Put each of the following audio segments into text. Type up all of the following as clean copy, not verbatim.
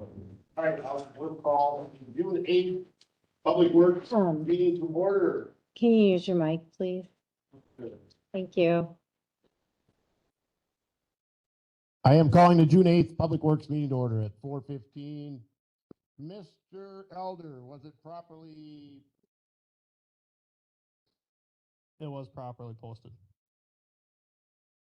All right, we'll call June 8th, Public Works meeting to order. Can you use your mic, please? Thank you. I am calling the June 8th Public Works meeting to order at 4:15. Mr. Elder, was it properly? It was properly posted.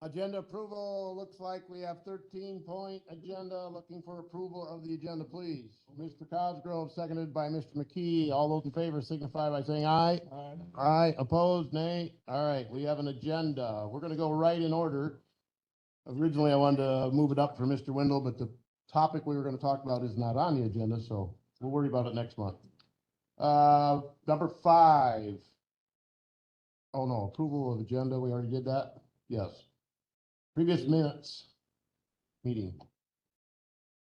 Agenda approval, looks like we have 13-point agenda. Looking for approval of the agenda, please. Mr. Cosgrove, seconded by Mr. McKee. All those in favor signify by saying aye. Aye. Aye, opposed, nay. All right, we have an agenda. We're gonna go right in order. Originally, I wanted to move it up for Mr. Wendell, but the topic we were gonna talk about is not on the agenda, so we'll worry about it next month. Number 5. Oh, no, approval of agenda, we already did that? Yes. Previous minutes, meeting.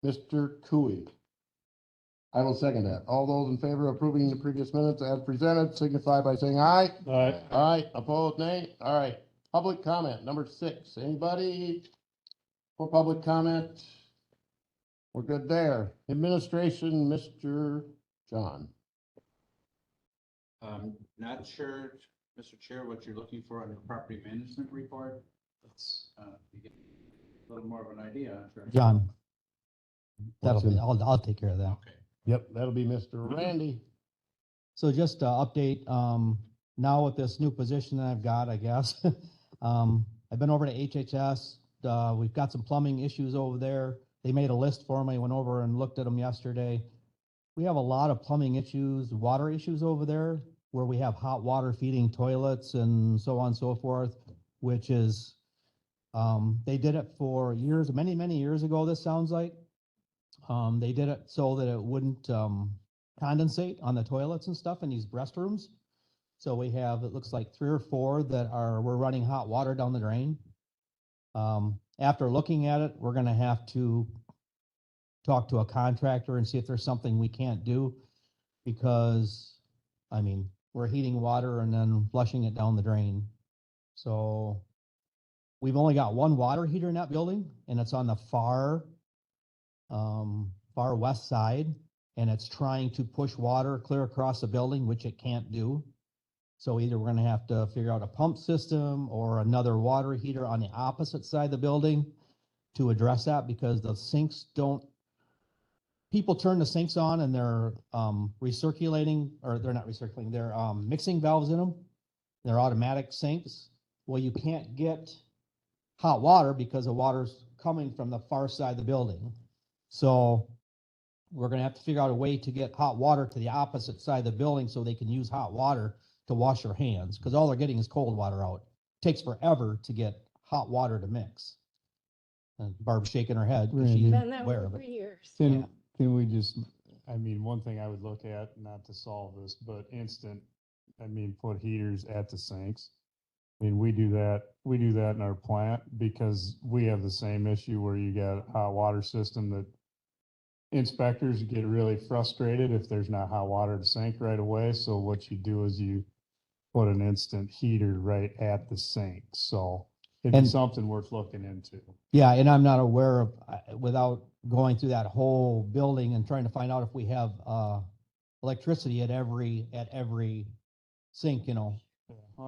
Mr. Cooey. I will second that. All those in favor of approving the previous minutes as presented signify by saying aye. Aye. Aye, opposed, nay. All right, public comment, number 6. Anybody for public comment? We're good there. Administration, Mr. John. Not sure, Mr. Chair, what you're looking for on the property management report. Let's get a little more of an idea. John, that'll What's be, in- I'll take care of that. Okay. Yep, that'll be Mr. Randy. So just to update, now with this new position that I've got, I guess, I've been over to HHS. We've got some plumbing issues over there. They made a list for me, went over and looked at them yesterday. We have a lot of plumbing issues, water issues over there where we have hot water feeding toilets and so on and so forth, which is, they did it for years, many, many years ago, this sounds like. They did it so that it wouldn't condensate on the toilets and stuff in these restrooms. So we have, it looks like 3 or 4 that we're running hot water down the drain. After looking at it, we're gonna have to talk to a contractor and see if there's something we can't do. Because, I mean, we're heating water and then flushing it down the drain. So we've only got 1 water heater in that building, and it's on the far west side, and it's trying to push water clear across the building, which it can't do. So either we're gonna have to figure out a pump system or another water heater on the opposite side of the building to address that, because the sinks don't, people turn the sinks on and they're recirculating, or they're not recirculating, they're mixing valves in them. They're automatic sinks. Well, you can't get hot water because the water's coming from the far side of the building. So we're gonna have to figure out a way to get hot water to the opposite side of the building so they can use hot water to wash their hands, because all they're getting is cold water out. Takes forever to get hot water to mix. And Barb's shaking her head because she's Been that aware way of for it. years. Can we just, I mean, one thing I would look at, not to solve this, but put heaters at the sinks. I mean, we do that in our plant because we have the same issue where you got a hot water system that inspectors get really frustrated if there's not hot water to sink right away. So what you do is you put an instant heater right at the sink. So it'd be And- something worth looking into. Yeah, and I'm not aware of, without going through that whole building and trying to find out if we have electricity at every sink, you know.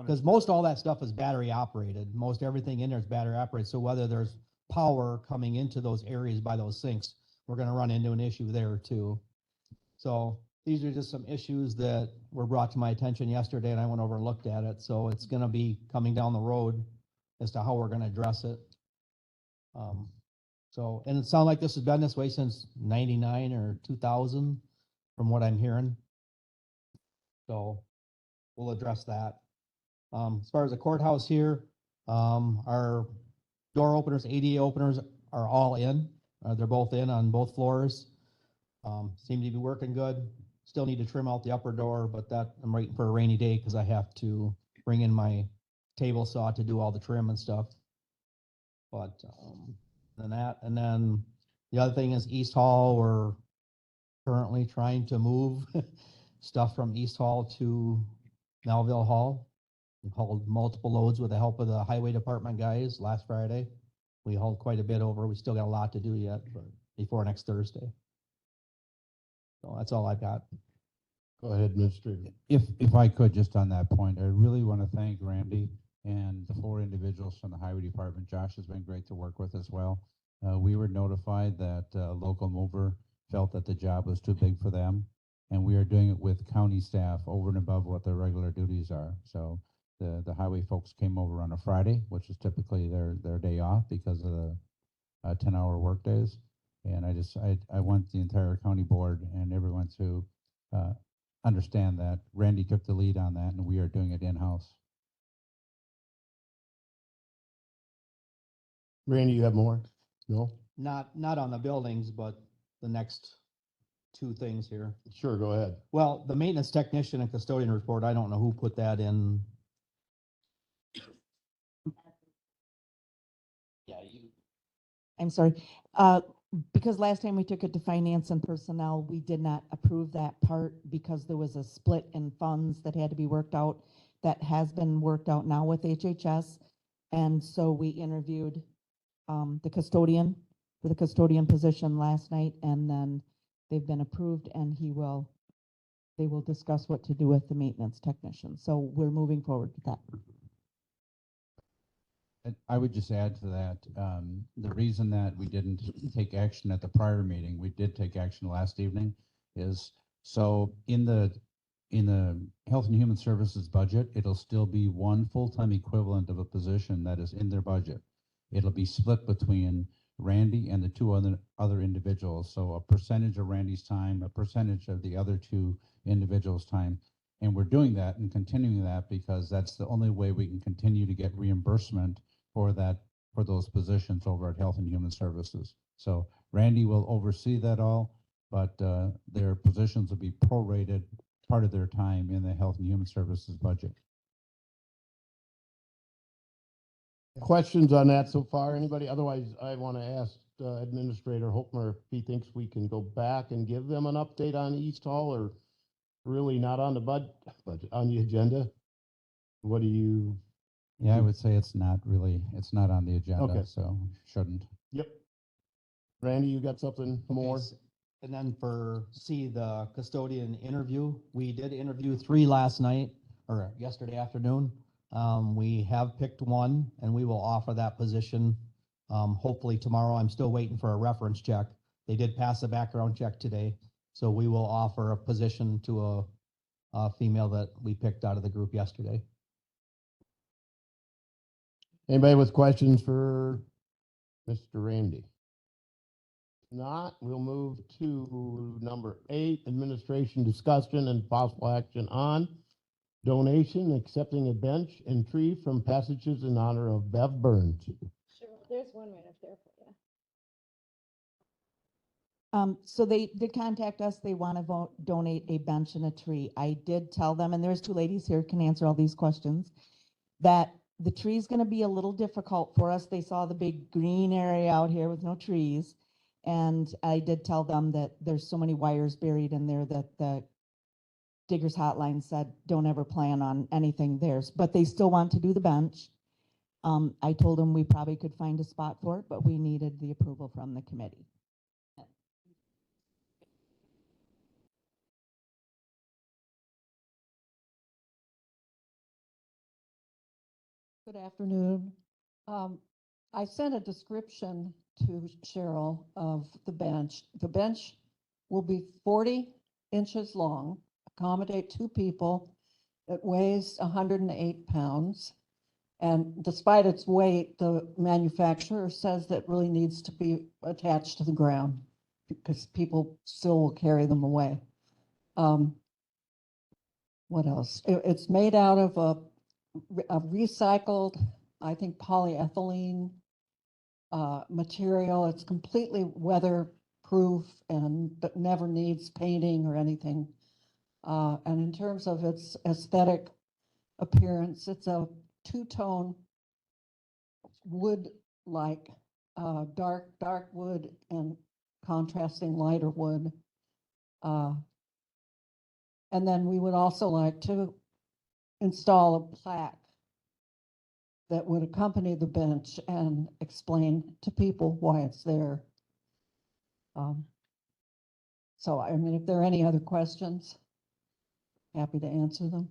Because most all that stuff is battery operated. Most everything in there is battery operated. So whether there's power coming into those areas by those sinks, we're gonna run into an issue there too. So these are just some issues that were brought to my attention yesterday, and I went over and looked at it. So it's gonna be coming down the road as to how we're gonna address it. So, and it sounds like this has been this way since 99 or 2000, from what I'm hearing. So we'll address that. As far as the courthouse here, our door openers, ADA openers are all in. They're both in on both floors. Seem to be working good. Still need to trim out the upper door, but that I'm waiting for a rainy day because I have to bring in my table saw to do all the trim and stuff. But and then the other thing is East Hall. We're currently trying to move stuff from East Hall to Melville Hall. We hauled multiple loads with the help of the highway department guys last Friday. We hauled quite a bit over. We still got a lot to do yet, but before next Thursday. So that's all I've got. Go ahead, Administrator. If I could, just on that point, I really want to thank Randy and the 4 individuals from the Highway Department. Josh has been great to work with as well. We were notified that a local mover felt that the job was too big for them, and we are doing it with county staff over and above what their regular duties are. So the highway folks came over on a Friday, which is typically their day off because of the 10-hour work days. And I want the entire county board and everyone to understand that Randy took the lead on that, and we are doing it in-house. Randy, you have more? No? Not on the buildings, but the next 2 things here. Sure, go ahead. Well, the maintenance technician and custodian report, I don't know who put that in. Yeah, I'm sorry, because last time we took it to finance and personnel, we did not approve that part because there was a split in funds that had to be worked out. That has been worked out now with HHS. And so we interviewed the custodian for the custodian position last night, and then they've been approved, and they will discuss what to do with the maintenance technician. So we're moving forward with that. And I would just add to that, the reason that we didn't take action at the prior meeting, we did take action last evening, is so in the Health and Human Services budget, it'll still be 1 full-time equivalent of a position that is in their budget. It'll be split between Randy and the 2 other individuals. So a percentage of Randy's time, a percentage of the other 2 individuals' time. And we're doing that and continuing that because that's the only way we can continue to get reimbursement for those positions over at Health and Human Services. So Randy will oversee that all, but their positions will be prorated part of their time in the Health and Human Services budget. Questions on that so far? Anybody? Otherwise, I want to ask Administrator Holtmer if he thinks we can go back and give them an update on East Hall, or really not on the budget, on the agenda. What do you? Yeah, I would say it's not on the agenda, Okay. so shouldn't. Yep. Randy, you got something more? And then for the custodian interview, we did interview 3 last night or yesterday afternoon. We have picked 1 and we will offer that position hopefully tomorrow. I'm still waiting for a reference check. They did pass a background check today, so we will offer a position to a female that we picked out of the group yesterday. Anybody with questions for Mr. Randy? Not, we'll move to number 8, administration discussion and possible action on donation, accepting a bench and tree from Passages in honor of Bev Burns. Sure, there's one right up there for you. So they did contact us. They want to donate a bench and a tree. I did tell them, and there's 2 ladies here can answer all these questions, that the tree is going to be a little difficult for us. They saw the big green area out here with no trees. And I did tell them that there's so many wires buried in there that the Diggers Hotline said, don't ever plan on anything there. But they still want to do the bench. I told them we probably could find a spot for it, but we needed the approval from the committee. Good afternoon. I sent a description to Cheryl of the bench. The bench will be 40 inches long, accommodate 2 people. It weighs 108 pounds. And despite its weight, the manufacturer says that really needs to be attached to the ground because people still will carry them away. What else? It's made out of a recycled, I think, polyethylene material. It's completely weatherproof and but never needs painting or anything. And in terms of its aesthetic appearance, it's a 2-tone wood-like, dark wood and contrasting lighter wood. And then we would also like to install a plaque that would accompany the bench and explain to people why it's there. So, I mean, if there are any other questions, happy to answer them.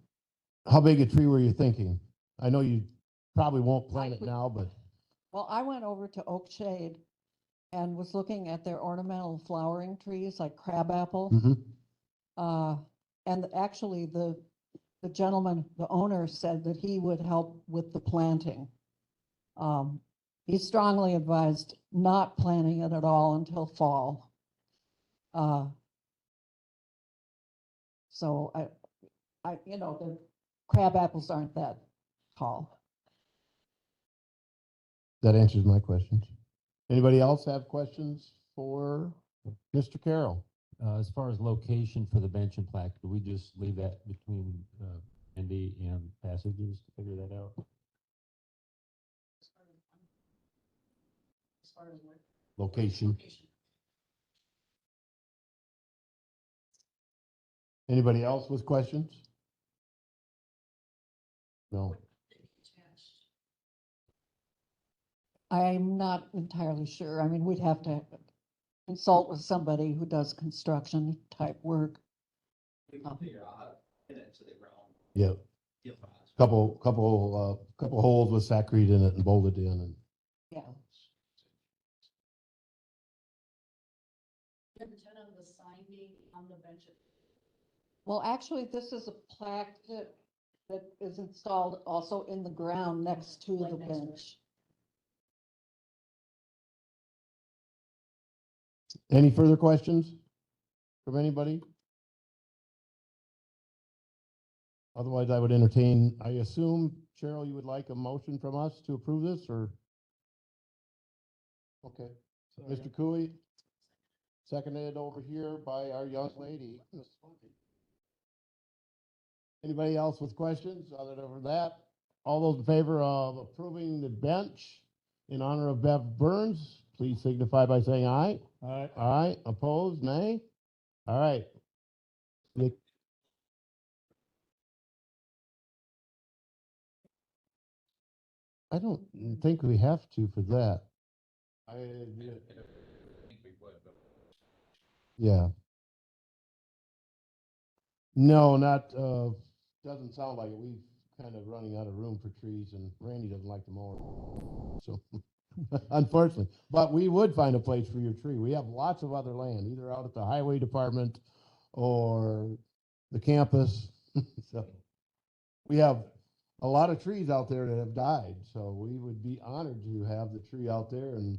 How big a tree were you thinking? I know you probably won't plant it now, but Well, I went over to Oak Shade and was looking at their ornamental flowering trees like crabapple. mhm. And actually, the gentleman, the owner, said that he would help with the planting. He strongly advised not planting it at all until fall. So you know, the crab apples aren't that tall. That answers my questions. Anybody else have questions for Mr. Carroll? As far as location for the bench and plaque, do we just leave that between Andy and Passages to figure that out? Location. Anybody else with questions? No. I'm not entirely sure. I mean, we'd have to consult with somebody who does construction type work. Yeah. Couple holes with saccharine in it and bolted in and. Yeah. Well, actually, this is a plaque that is installed also in the ground next to the bench. Any further questions from anybody? Otherwise, I would entertain, I assume, Cheryl, you would like a motion from us to approve this, or? Okay, Mr. Cooey, seconded over here by our young lady. Miss Funky. Anybody else with questions other than that? All those in favor of approving the bench in honor of Bev Burns, please signify by saying aye. Aye. Aye, opposed, nay? All right. Nick. I don't think we have to for that. Yeah. No, not, doesn't sound like it. We've kind of running out of room for trees and Randy doesn't like to mow. So, unfortunately, but we would find a place for your tree. We have lots of other land, either out at the highway department or the campus. So we have a lot of trees out there that have died, so we would be honored to have the tree out there and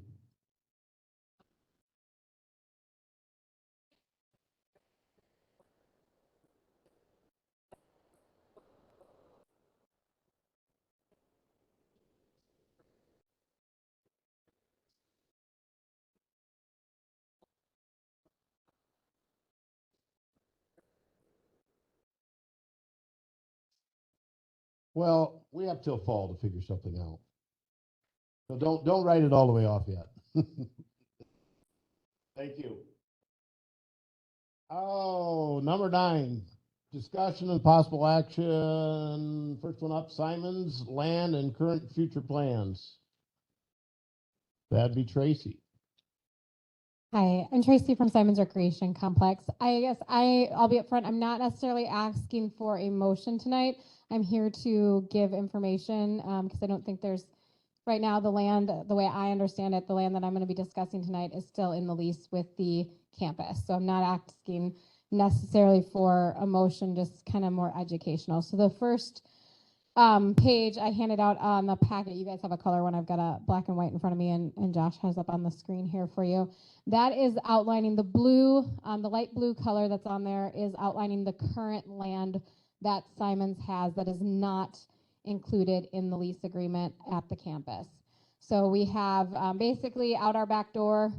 well, we have till fall to figure something out. So don't write it all the way off yet. Thank you. Oh, number 9, discussion and possible action. First one up, Simon's land and current future plans. That'd be Tracy. Hi, I'm Tracy from Simon's Recreation Complex. I guess I'll be upfront. I'm not necessarily asking for a motion tonight. I'm here to give information because I don't think there's, right now, the land, the way I understand it, the land that I'm going to be discussing tonight is still in the lease with the campus. So I'm not asking necessarily for a motion, just kind of more educational. So the first page I handed out on the packet, you guys have a color one. I've got a black and white in front of me, and Josh has up on the screen here for you. That is outlining the blue, the light blue color that's on there is outlining the current land that Simon's has that is not included in the lease agreement at the campus. So we have basically out our back door,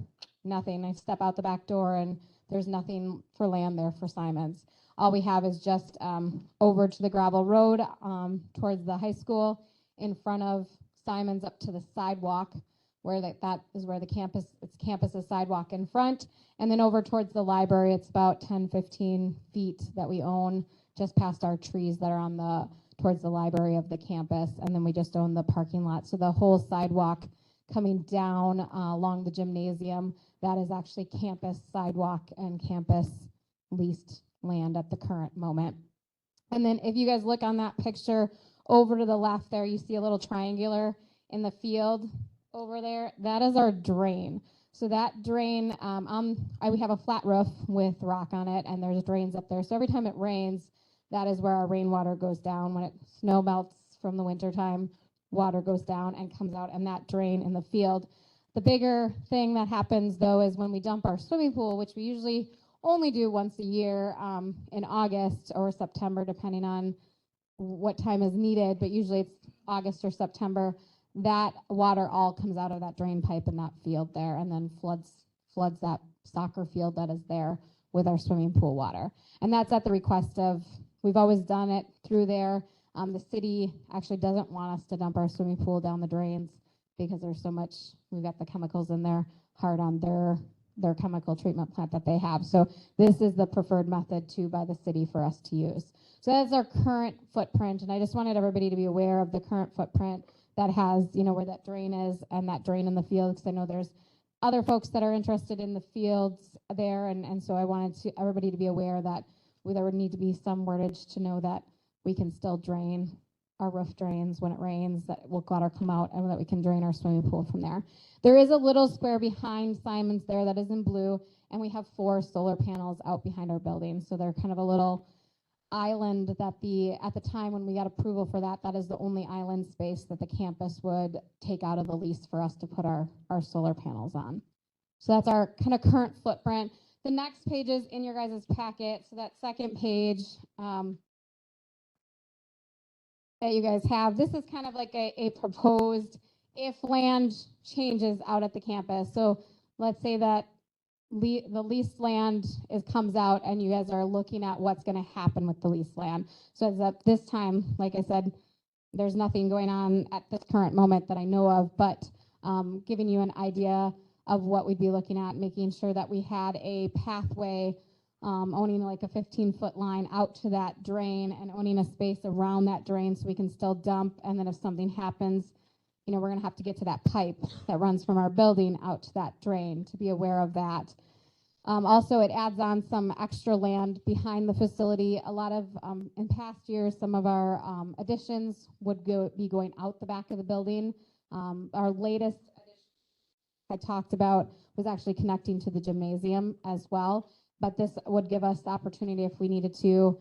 nothing. I step out the back door and there's nothing for land there for Simon's. All we have is just over to the gravel road towards the high school in front of Simon's up to the sidewalk where that is where the campus, it's campus's sidewalk in front. And then over towards the library, it's about 10, 15 feet that we own just past our trees that are on towards the library of the campus. And then we just own the parking lot. So the whole sidewalk coming down along the gymnasium that is actually campus sidewalk and campus leased land at the current moment. And then if you guys look on that picture over to the left there, you see a little triangular in the field over there. That is our drain. So that drain, we have a flat roof with rock on it, and there's drains up there. So every time it rains, that is where our rainwater goes down. When it snow melts from the wintertime, water goes down and comes out in that drain in the field. The bigger thing that happens, though, is when we dump our swimming pool, which we usually only do once a year in August or September, depending on what time is needed, but usually it's August or September. That water all comes out of that drain pipe in that field there and then floods that soccer field that is there with our swimming pool water. And that's at the request of, we've always done it through there. The city actually doesn't want us to dump our swimming pool down the drains because there's so much, we've got the chemicals in there hard on their chemical treatment plant that they have. So this is the preferred method too by the city for us to use. So that's our current footprint. And I just wanted everybody to be aware of the current footprint that has, where that drain is and that drain in the field, because I know there's other folks that are interested in the fields there. And so I wanted everybody to be aware that there would need to be some wordage to know that we can still drain our roof drains when it rains, that water come out, and that we can drain our swimming pool from there. There is a little square behind Simon's there that is in blue, and we have 4 solar panels out behind our building. So they're kind of a little island that at the time when we got approval for that, that is the only island space that the campus would take out of the lease for us to put our solar panels on. So that's our kind of current footprint. The next page is in your guys' packet. So that second page that you guys have, this is kind of like a proposed if land changes out at the campus. So let's say that the leased land comes out and you guys are looking at what's going to happen with the leased land. So as of this time, like I said, there's nothing going on at this current moment that I know of, but giving you an idea of what we'd be looking at, making sure that we had a pathway, owning like a 15-foot line out to that drain and owning a space around that drain so we can still dump. And then if something happens, we're going to have to get to that pipe that runs from our building out to that drain, to be aware of that. Also, it adds on some extra land behind the facility. A lot of, in past years, some of our additions would be going out the back of the building. Our latest addition I talked about was actually connecting to the gymnasium as well. But this would give us the opportunity if we needed to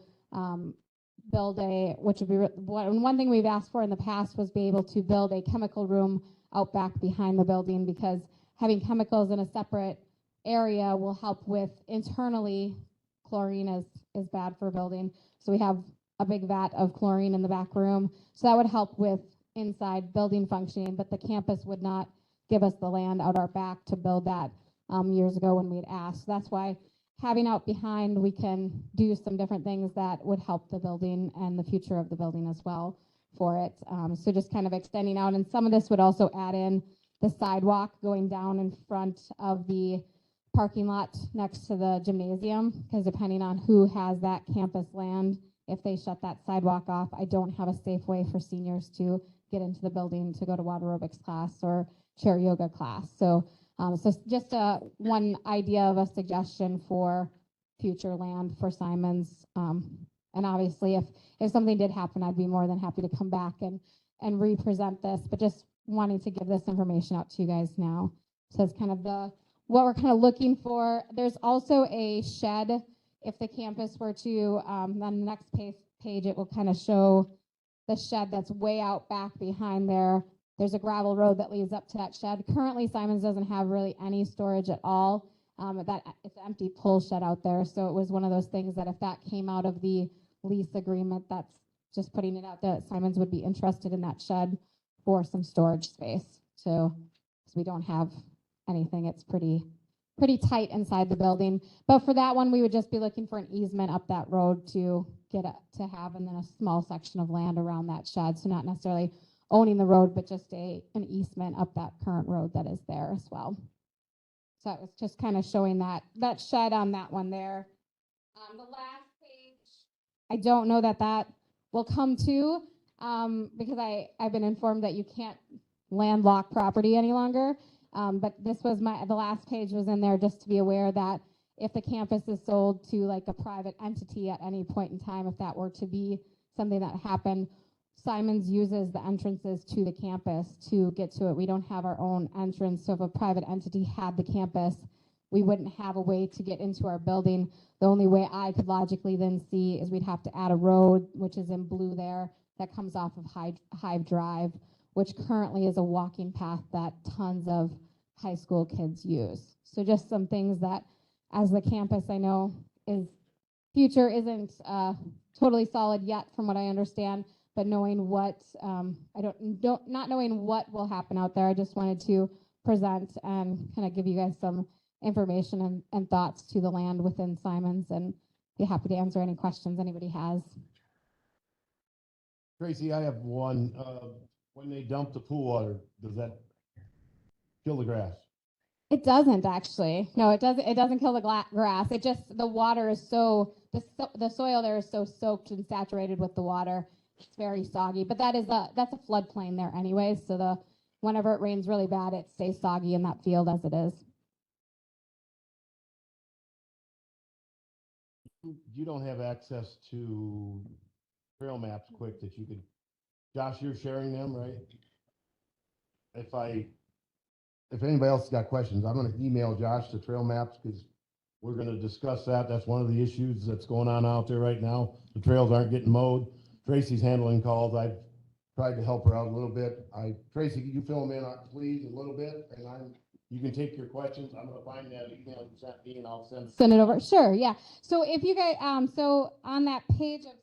build which would be one thing we've asked for in the past was be able to build a chemical room out back behind the building, because having chemicals in a separate area will help with internally. Chlorine is bad for a building. So we have a big vat of chlorine in the back room. So that would help with inside building functioning, but the campus would not give us the land out our back to build that years ago when we had asked. So that's why having out behind, we can do some different things that would help the building and the future of the building as well for it. So just kind of extending out, and some of this would also add in the sidewalk going down in front of the parking lot next to the gymnasium, because depending on who has that campus land, if they shut that sidewalk off, I don't have a safe way for seniors to get into the building to go to water aerobics class or chair yoga class. So just one idea of a suggestion for future land for Simon's. And obviously, if something did happen, I'd be more than happy to come back and re-present this, but just wanting to give this information out to you guys now. So it's kind of what we're kind of looking for. There's also a shed. If the campus were to, on the next page, it will kind of show the shed that's way out back behind there. There's a gravel road that leads up to that shed. Currently, Simon's doesn't have really any storage at all. It's an empty pull shed out there. So it was one of those things that if that came out of the lease agreement, that's just putting it out there, that Simon's would be interested in that shed for some storage space. So because we don't have anything, it's pretty tight inside the building. But for that one, we would just be looking for an easement up that road to have, and then a small section of land around that shed. So not necessarily owning the road, but just an easement up that current road that is there as well. So it was just kind of showing that shed on that one there. The last page, I don't know that will come to, because I've been informed that you can't landlock property any longer. But this was the last page was in there just to be aware that if the campus is sold to like a private entity at any point in time, if that were to be something that happened, Simons uses the entrances to the campus to get to it. We don't have our own entrance. So if a private entity had the campus, we wouldn't have a way to get into our building. The only way I could logically then see is we'd have to add a road, which is in blue there, that comes off of Hive Drive, which currently is a walking path that tons of high school kids use. So just some things that, as the campus I know is future isn't totally solid yet from what I understand, but knowing what, not knowing what will happen out there, I just wanted to present and kind of give you guys some information and thoughts to the land within Simons, and be happy to answer any questions anybody has. Tracy, I have one. When they dump the pool water, does that kill the grass? It doesn't actually. No, it doesn't. It doesn't kill the grass. It just, the water is the soil there is so soaked and saturated with the water. It's very soggy. But that's a floodplain there anyways. So whenever it rains really bad, it stays soggy in that field as it is. You don't have access to trail maps quick that you could, Josh, you're sharing them, right? If anybody else has got questions, I'm gonna email Josh the trail maps because we're gonna discuss that. That's one of the issues that's going on out there right now. The trails aren't getting mowed. Tracy's handling calls. I've tried to help her out a little bit. Tracy, can you fill them in, please, a little bit? And you can take your questions. I'm gonna find that email you sent me and I'll send it over. Sure, yeah. So if you guys, so on that page of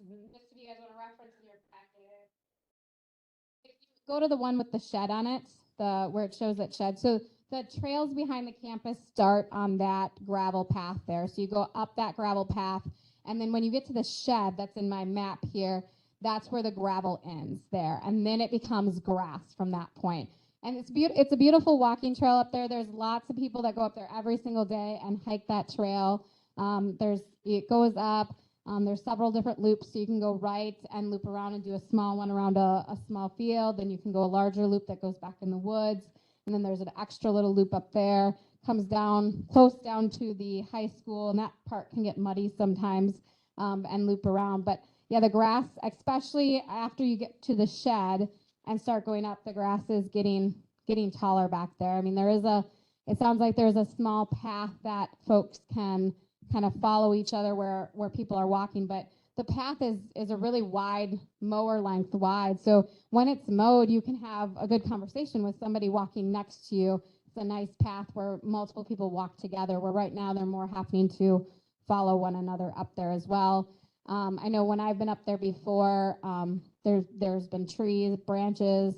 Simons, just if you guys want to reference in your packet, if you go to the one with the shed on it, where it shows that shed. So the trails behind the campus start on that gravel path there. So you go up that gravel path, and then when you get to the shed that's in my map here, that's where the gravel ends there. And then it becomes grass from that point. And it's a beautiful walking trail up there. There's lots of people that go up there every single day and hike that trail. It goes up. There's several different loops, so you can go right and loop around and do a small one around a small field. Then you can go a larger loop that goes back in the woods. And then there's an extra little loop up there, comes down, close down to the high school, and that part can get muddy sometimes and loop around. But yeah, the grass, especially after you get to the shed and start going up, the grass is getting taller back there. I mean, it sounds like there's a small path that folks can kind of follow each other where people are walking, but the path is a really wide, mower length wide. So when it's mowed, you can have a good conversation with somebody walking next to you. It's a nice path where multiple people walk together, where right now they're more happening to follow one another up there as well. I know when I've been up there before, there's been trees, branches.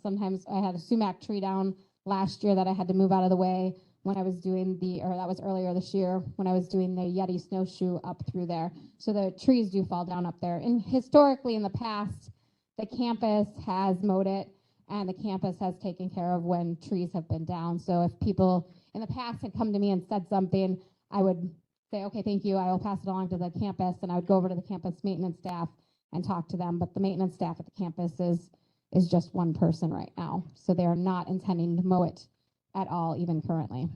Sometimes I had a sumac tree down last year that I had to move out of the way when I was doing that was earlier this year when I was doing the Yeti snowshoe up through there. So the trees do fall down up there. And historically in the past, the campus has mowed it and the campus has taken care of when trees have been down. So if people in the past had come to me and said something, I would say, okay, thank you. I will pass it along to the campus, and I would go over to the campus maintenance staff and talk to them. But the maintenance staff at the campus is just one person right now. So they are not intending to mow it at all, even currently.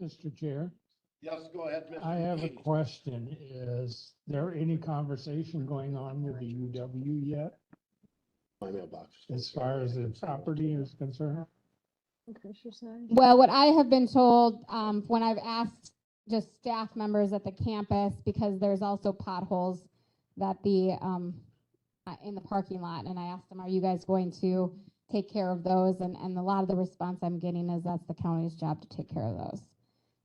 Mr. Chair, Yes, go ahead, Mr. I have a McKee. question. Is there any conversation going on with the UW yet My mailbox. as far as the property is concerned? Well, what I have been told when I've asked just staff members at the campus, because there's also potholes that in the parking lot, and I asked them, are you guys going to take care of those? And a lot of the response I'm getting is that's the county's job to take care of those.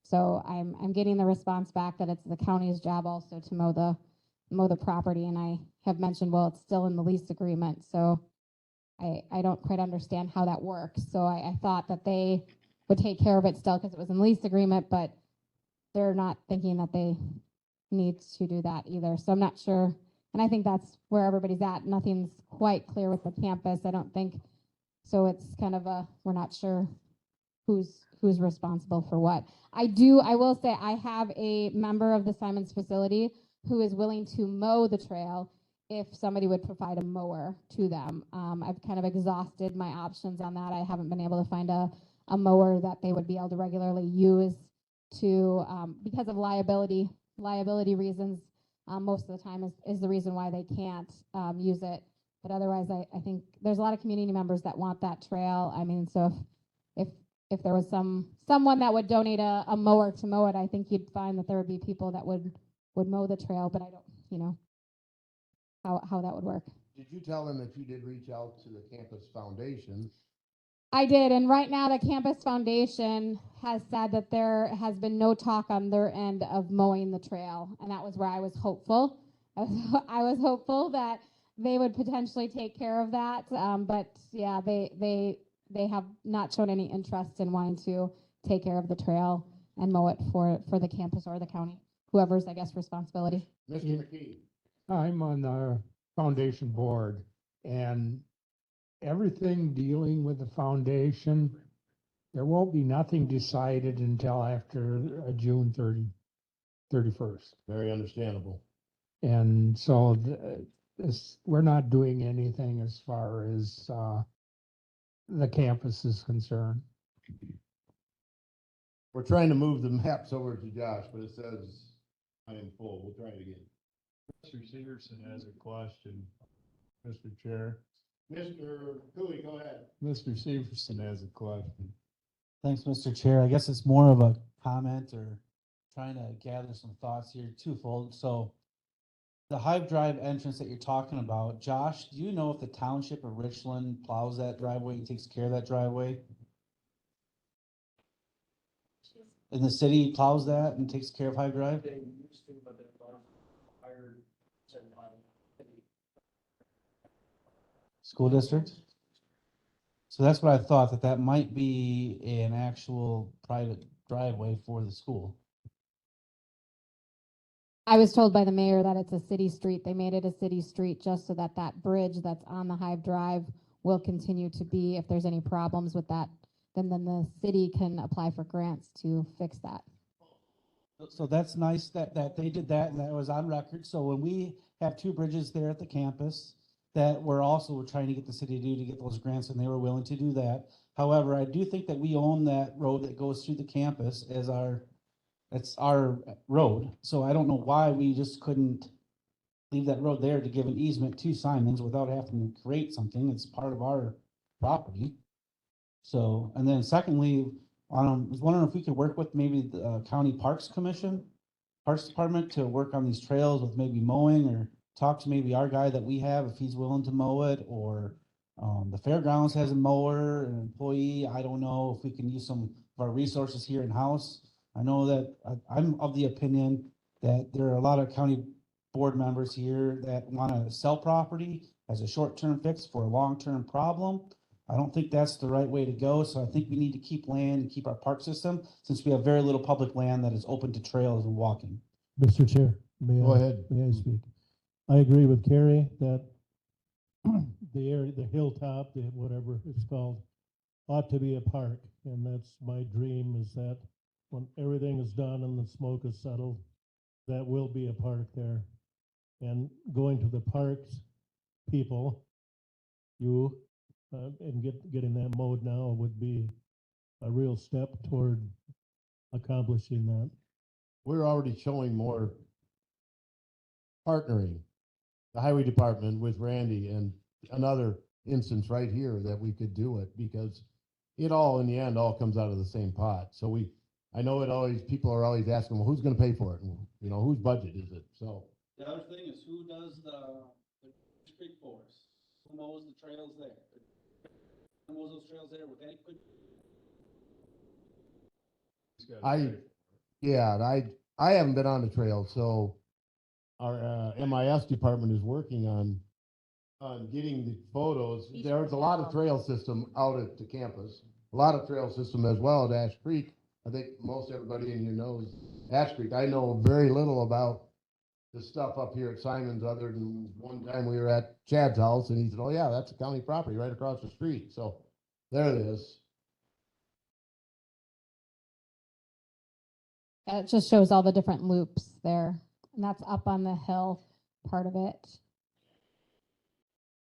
So I'm getting the response back that it's the county's job also to mow the property. And I have mentioned, well, it's still in the lease agreement. So I don't quite understand how that works. So I thought that they would take care of it still because it was in the lease agreement, but they're not thinking that they need to do that either. So I'm not sure. And I think that's where everybody's at. Nothing's quite clear with the campus, I don't think. So it's kind of we're not sure who's responsible for what. I will say I have a member of the Simons facility who is willing to mow the trail if somebody would provide a mower to them. I've kind of exhausted my options on that. I haven't been able to find a mower that they would be able to regularly use to, because of liability reasons. Most of the time is the reason why they can't use it. But otherwise, I think there's a lot of community members that want that trail. I mean, so if there was someone that would donate a mower to mow it, I think you'd find that there would be people that would mow the trail, but I don't, how that would work. Did you tell them that you did reach out to the campus foundation? I did, and right now the campus foundation has said that there has been no talk on their end of mowing the trail, and that was where I was hopeful. I was hopeful that they would potentially take care of that, but yeah, they have not shown any interest in wanting to take care of the trail and mow it for the campus or the county, whoever's, I guess, responsibility. Mr. McKee? I'm on the foundation board, and everything dealing with the foundation, there won't be nothing decided until after June 31st. Very understandable. And so we're not doing anything as far as the campus is concerned. We're trying to move the maps over to Josh, but it says I am full. We'll try it again. Mr. Severson has a question, Mr. Chair. Mr. Cooley, go ahead. Mr. Severson has a question. Thanks, Mr. Chair. I guess it's more of a comment or trying to gather some thoughts here, twofold. So the Hive Drive entrance that you're talking about, Josh, do you know if the township of Richland plows that driveway and takes care of that driveway? And the city plows that and takes care of Hive Drive? School district? So that's what I thought, that might be an actual private driveway for the school. I was told by the mayor that it's a city street. They made it a city street just so that that bridge that's on the Hive Drive will continue to be. If there's any problems with that, then the city can apply for grants to fix that. So that's nice that they did that and that was on record. So when we have two bridges there at the campus that we're also trying to get the city to do to get those grants, and they were willing to do that. However, I do think that we own that road that goes through the campus as it's our road. So I don't know why we just couldn't leave that road there to give an easement to Simons without having to create something. It's part of our property. So, and then secondly, I was wondering if we could work with maybe the County Parks Commission, Parks Department, to work on these trails with maybe mowing, or talk to maybe our guy that we have if he's willing to mow it, or the fairgrounds has a mower, an employee. I don't know if we can use some of our resources here in-house. I know that I'm of the opinion that there are a lot of county board members here that want to sell property as a short-term fix for a long-term problem. I don't think that's the right way to go. So I think we need to keep land and keep our park system, since we have very little public land that is open to trails and walking. Mr. Chair, Go ahead. may I speak? I agree with Carrie that the area, the hilltop, whatever it's called, ought to be a park. And that's my dream, is that when everything is done and the smoke is settled, that will be a park there. And going to the parks, people, and getting that mowed now would be a real step toward accomplishing that. We're already showing more partnering, the highway department with Randy, and another instance right here that we could do it, because it all, in the end, all comes out of the same pot. So I know people are always asking, well, who's gonna pay for it? And, whose budget is it? So. The other thing is, who does the creek forest? Who mows the trails there? Who mows those trails there with any quick? I haven't been on the trail, so our MIS department is working on getting the photos. There's a lot of trail system out at the campus, a lot of trail system as well at Ash Creek. I think most everybody in here knows Ash Creek. I know very little about the stuff up here at Simon's, other than one time we were at Chad's house and he said, oh yeah, that's a county property right across the street. So there it is. It just shows all the different loops there, and that's up on the hill part of it.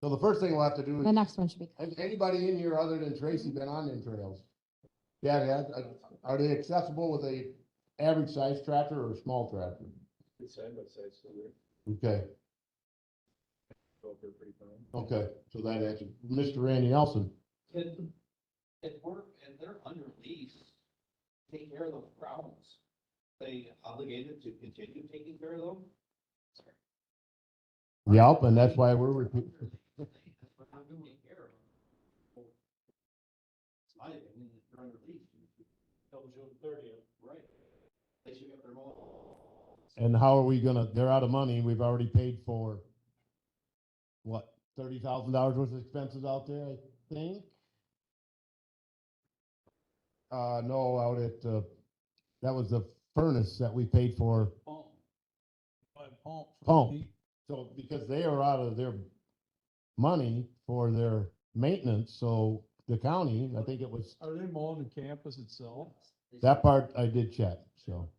So the first thing we'll have to do The is, next one should be. has anybody in here other than Tracy been on them trails? Yeah, are they accessible with a average size tractor or a small tractor? Side by side, so Okay, they're pretty fine. okay, so that answers, Mr. Randy Nelson. Can work and they're under lease, take care of those problems? They obligated to continue taking care of them? Yep, and that's why we're repeating. That's what I'm doing, take care of them. It's my opinion, that they're under lease. Till June 30th. Right. They should get their mower. And how are we gonna, they're out of money, we've already paid for, what, $30,000 worth of expenses out there, I think? No, out at, that was the furnace that we paid for. Pump. So, because they are out of their money for their maintenance, so the county, I think it was, Are they mowing the campus itself? that part I did check, so,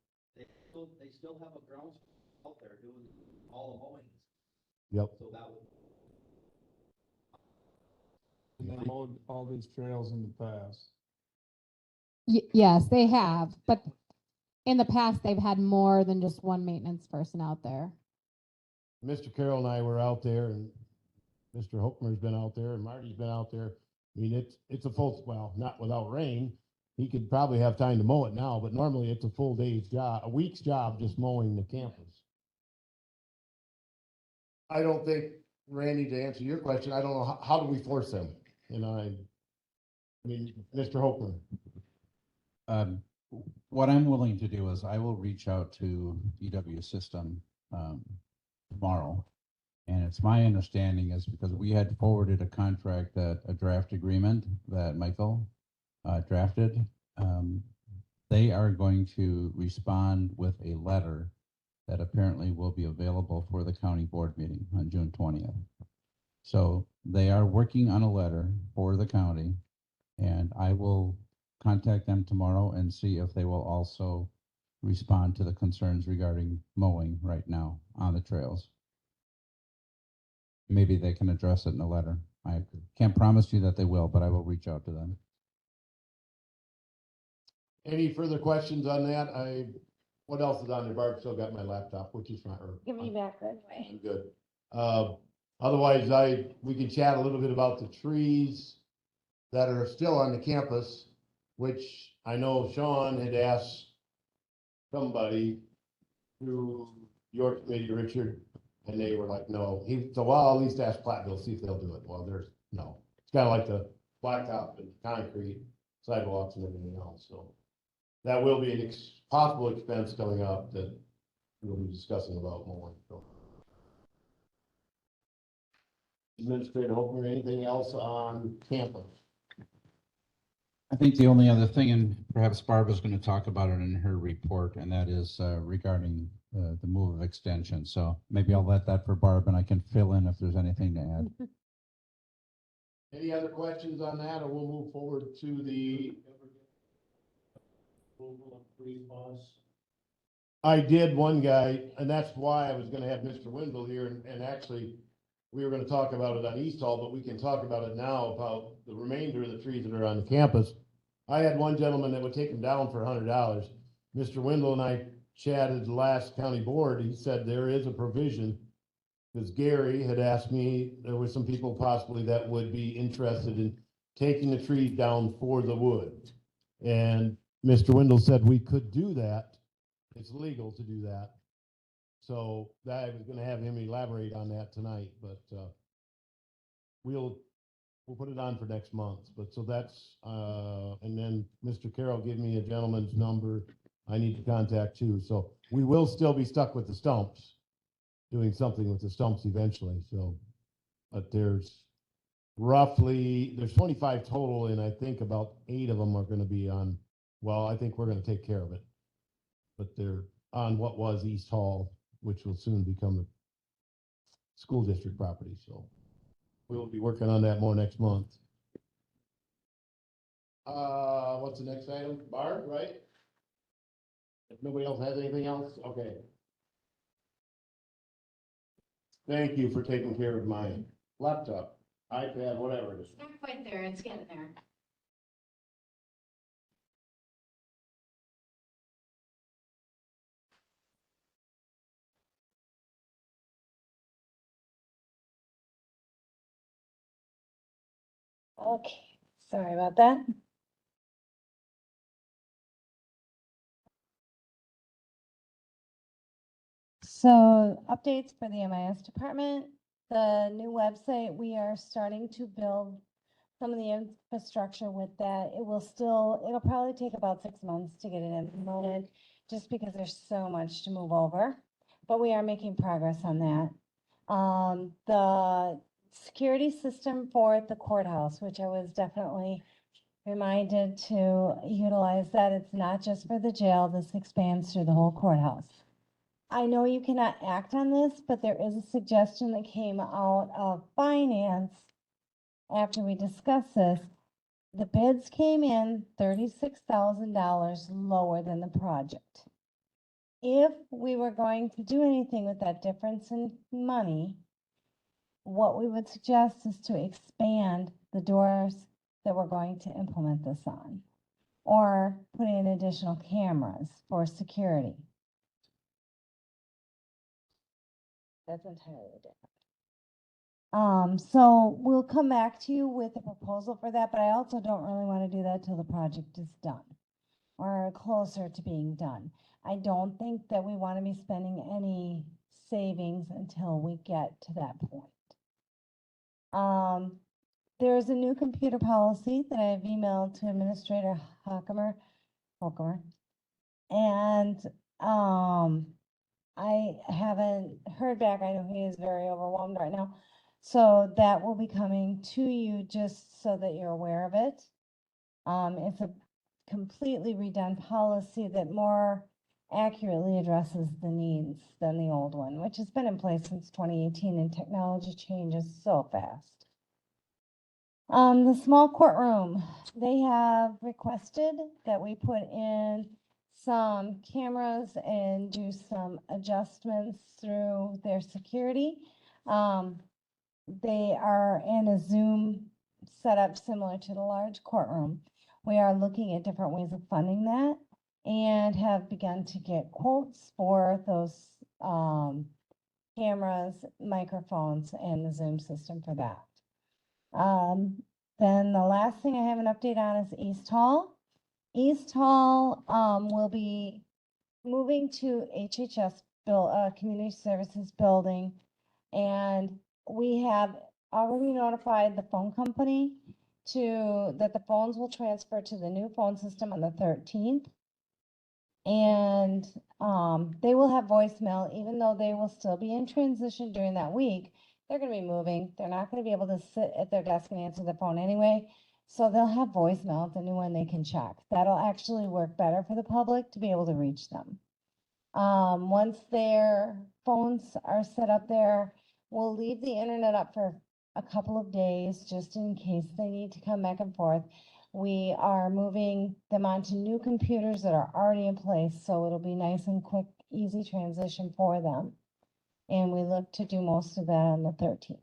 They still have a ground out there doing all the mowing, yep. so that would. They mowed all these trails in the past. Yes, they have, but in the past, they've had more than just one maintenance person out there. Mr. Carroll and I were out there, and Mr. Hoekmer's been out there, and Marty's been out there. I mean, it's a full, well, not without rain. He could probably have time to mow it now, but normally it's a full day's job, a week's job just mowing the campus. I don't think, Randy, to answer your question, I don't know, how do we force them? You know, I mean, Mr. Hoekmer. What I'm willing to do is I will reach out to EW System tomorrow. And it's my understanding is because we had forwarded a contract that a draft agreement that Michael drafted. They are going to respond with a letter that apparently will be available for the county board meeting on June 20th. So they are working on a letter for the county, and I will contact them tomorrow and see if they will also respond to the concerns regarding mowing right now on the trails. Maybe they can address it in a letter. I can't promise you that they will, but I will reach out to them. Any further questions on that? What else is on there? Barb still got my laptop, which is fine. Give me back that way. I'm good. Otherwise, we can chat a little bit about the trees that are still on the campus, which I know Sean had asked somebody through your committee, Richard, and they were like, no. He said, well, I'll at least ask Platteville, see if they'll do it. Well, there's no. It's kind of like the blacktop and concrete sidewalks and everything else, so. That will be an possible expense coming up that we'll be discussing about more. So. Administrator Hoper, anything else on campus? I think the only other thing, and perhaps Barb is going to talk about it in her report, and that is regarding the move of extension. So maybe I'll let that for Barb, and I can fill in if there's anything to add. Any other questions on that, or we'll move forward to the. I did one guy, and that's why I was gonna have Mr. Wendell here, and actually, we were gonna talk about it on East Hall, but we can talk about it now about the remainder of the trees that are on the campus. I had one gentleman that would take them down for $100. Mr. Wendell and I chatted the last county board, he said there is a provision, because Gary had asked me, there were some people possibly that would be interested in taking the trees down for the wood. And Mr. Wendell said we could do that. It's legal to do that. So that I was gonna have him elaborate on that tonight, but we'll put it on for next month. But so that's and then Mr. Carroll gave me a gentleman's number I need to contact too. So we will still be stuck with the stumps, doing something with the stumps eventually. So, but there's 25 total, and I think about 8 of them are gonna be on. Well, I think we're going to take care of it, but they're on what was East Hall, which will soon become the school district property. So we'll be working on that more next month. What's the next item? Barb, right? If nobody else has anything else, okay. Thank you for taking care of my laptop. iPad, whatever it is. Not quite there, it's getting there. Okay, sorry about that. So updates for the MIS department, the new website, we are starting to build some of the infrastructure with that. It'll probably take about 6 months to get it implemented, just because there's so much to move over. But we are making progress on that. The security system for the courthouse, which I was definitely reminded to utilize that. It's not just for the jail, this expands through the whole courthouse. I know you cannot act on this, but there is a suggestion that came out of finance after we discussed this. The bids came in $36,000 lower than the project. If we were going to do anything with that difference in money, what we would suggest is to expand the doors that we're going to implement this on, or put in additional cameras for security. That's entirely different. So we'll come back to you with a proposal for that, but I also don't really want to do that till the project is done or closer to being done. I don't think that we want to be spending any savings until we get to that point. There's a new computer policy that I've emailed to Administrator Holcomer, and I haven't heard back. I know he is very overwhelmed right now. So that will be coming to you just so that you're aware of it. It's a completely redone policy that more accurately addresses the needs than the old one, which has been in place since 2018, and technology changes so fast. The small courtroom, they have requested that we put in some cameras and do some adjustments through their security. They are in a Zoom setup similar to the large courtroom. We are looking at different ways of funding that and have begun to get quotes for those cameras, microphones, and the Zoom system for that. Then the last thing I have an update on is East Hall. East Hall will be moving to HHS Community Services Building, and we have already notified the phone company that the phones will transfer to the new phone system on the 13th. And they will have voicemail, even though they will still be in transition during that week. They're going to be moving. They're not going to be able to sit at their desk and answer the phone anyway. So they'll have voicemail, the new one they can check. That'll actually work better for the public to be able to reach them. Once their phones are set up there, we'll leave the internet up for a couple of days just in case they need to come back and forth. We are moving them onto new computers that are already in place, so it'll be nice and quick, easy transition for them. And we look to do most of that on the 13th,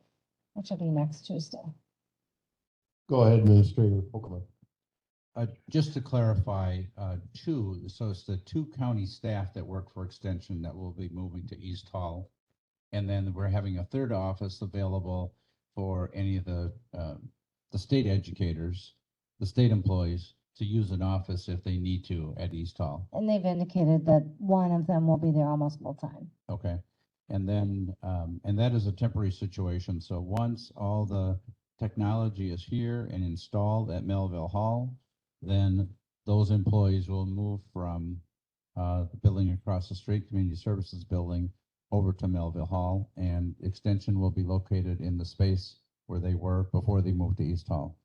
which will be next Tuesday. Go ahead, Administrator Holcomer. Just to clarify, so it's the 2 county staff that work for Extension that will be moving to East Hall. And then we're having a 3rd office available for any of the state educators, the state employees, to use an office if they need to at East Hall. And they've indicated that one of them will be there almost full time. Okay. And then, and that is a temporary situation. So once all the technology is here and installed at Melville Hall, then those employees will move from the building across the street, Community Services Building, over to Melville Hall, and Extension will be located in the space where they were before they moved to East Hall.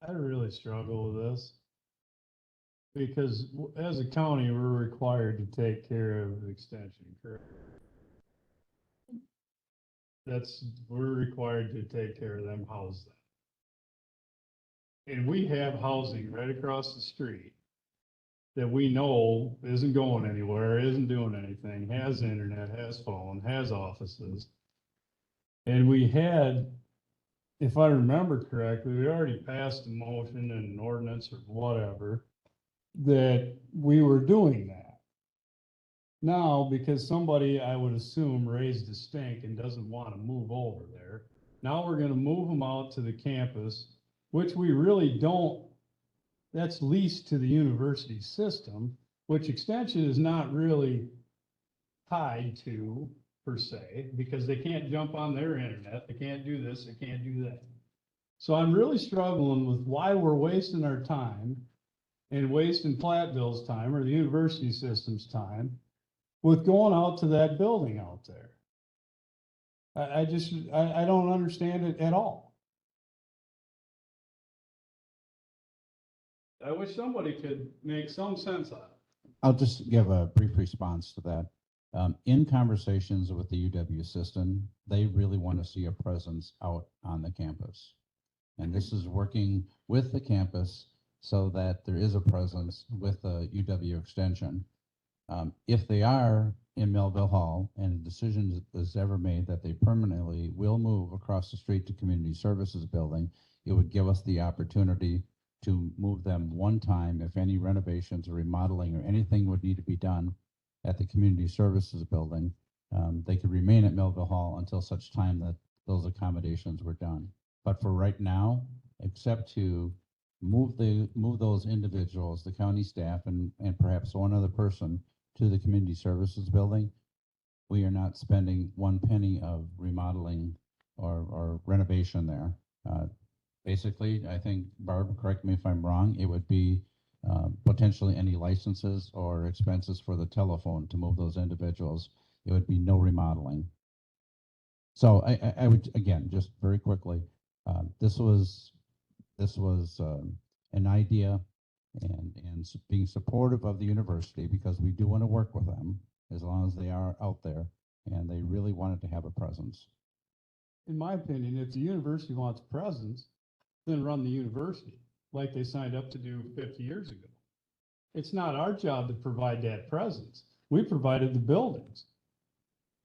I really struggle with this because as a county, we're required to take care of extension, correct? We're required to take care of them, house them. And we have housing right across the street that we know isn't going anywhere, isn't doing anything, has internet, has phone, has offices. And we had, if I remember correctly, we already passed a motion and an ordinance or whatever that we were doing that. Now, because somebody, I would assume, raised a stink and doesn't want to move over there, now we're gonna move them out to the campus, which we really don't, that's leased to the university system, which extension is not really tied to per se, because they can't jump on their internet, they can't do this, they can't do that. So I'm really struggling with why we're wasting our time and wasting Platteville's time or the university system's time with going out to that building out there. I don't understand it at all. I wish somebody could make some sense out of it. I'll just give a brief response to that. In conversations with the UW system, they really want to see a presence out on the campus. And this is working with the campus so that there is a presence with the UW extension. If they are in Melville Hall and a decision is ever made that they permanently will move across the street to Community Services Building, it would give us the opportunity to move them one time if any renovations or remodeling or anything would need to be done at the Community Services Building. They could remain at Melville Hall until such time that those accommodations were done. But for right now, except to move those individuals, the county staff and perhaps one other person to the Community Services Building, we are not spending one penny of remodeling or renovation there. Basically, I think, Barb, correct me if I'm wrong, it would be potentially any licenses or expenses for the telephone to move those individuals. It would be no remodeling. So I would, again, just very quickly, this was an idea and being supportive of the university because we do want to work with them as long as they are out there and they really wanted to have a presence. In my opinion, if the university wants presence, then run the university like they signed up to do 50 years ago. It's not our job to provide that presence. We provided the buildings.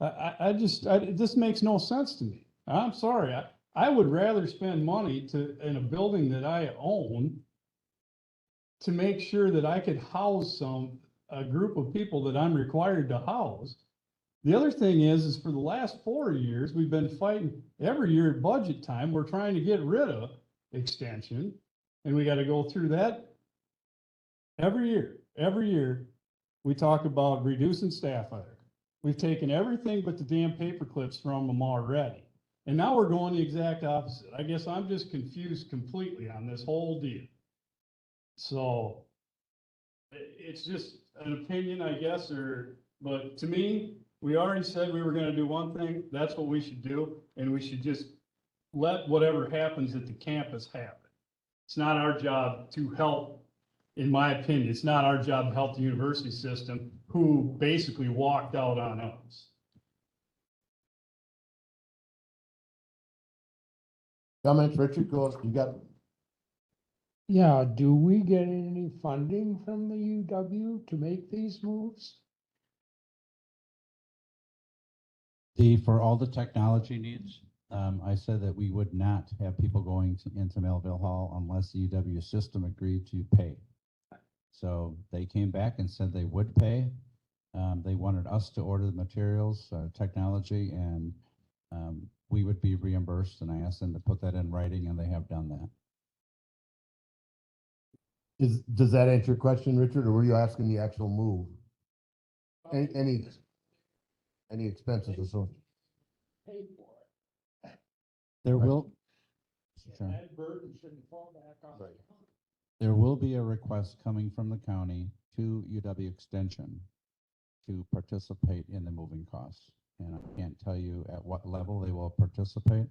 This makes no sense to me. I'm sorry. I would rather spend money in a building that I own to make sure that I could house a group of people that I'm required to house. The other thing is for the last 4 years, we've been fighting every year at budget time. We're trying to get rid of extension, and we got to go through that every year. Every year, we talk about reducing staff there. We've taken everything but the damn paper clips from them already. And now we're going the exact opposite. I guess I'm just confused completely on this whole deal. So it's just an opinion, I guess, but to me, we already said we were going to do one thing. That's what we should do. And we should just let whatever happens at the campus happen. It's not our job to help, in my opinion, it's not our job to help the university system who basically walked out on us. Comments, Richard, you got? Yeah, do we get any funding from the UW to make these moves? For all the technology needs, I said that we would not have people going into Melville Hall unless the UW system agreed to pay. So they came back and said they would pay. They wanted us to order the materials, technology, and we would be reimbursed. And I asked them to put that in writing, and they have done that. Does that answer your question, Richard, or were you asking the actual move? Any expenses associated? Paid for it. There will. Sure. That burden shouldn't fall back on the county. There will be a request coming from the county to UW Extension to participate in the moving costs. And I can't tell you at what level they will participate,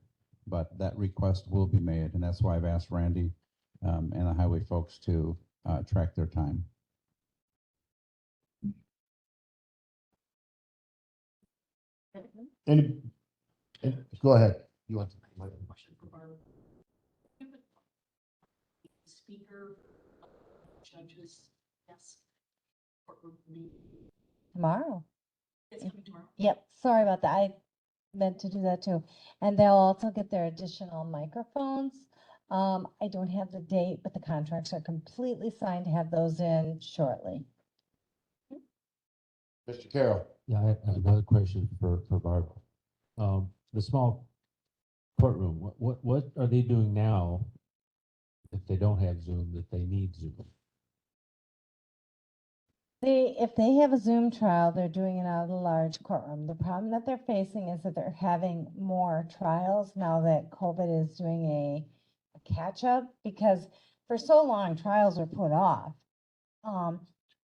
but that request will be made. And that's why I've asked Randy and the highway folks to track their time. Go ahead. You want to? Question for Barb. Speaker, judges, yes. Courtroom meeting. Tomorrow. It's coming tomorrow. Yep, sorry about that. meant to do that too. And they'll also get their additional microphones. I don't have the date, but the contracts are completely signed to have those in shortly. Mr. Carroll. Yeah, I have another question for Barbara. The small courtroom, what are they doing now if they don't have Zoom, that they need Zoom? If they have a Zoom trial, they're doing it out of the large courtroom. The problem that they're facing is that they're having more trials now that COVID is doing a catch up, because for so long trials are put off.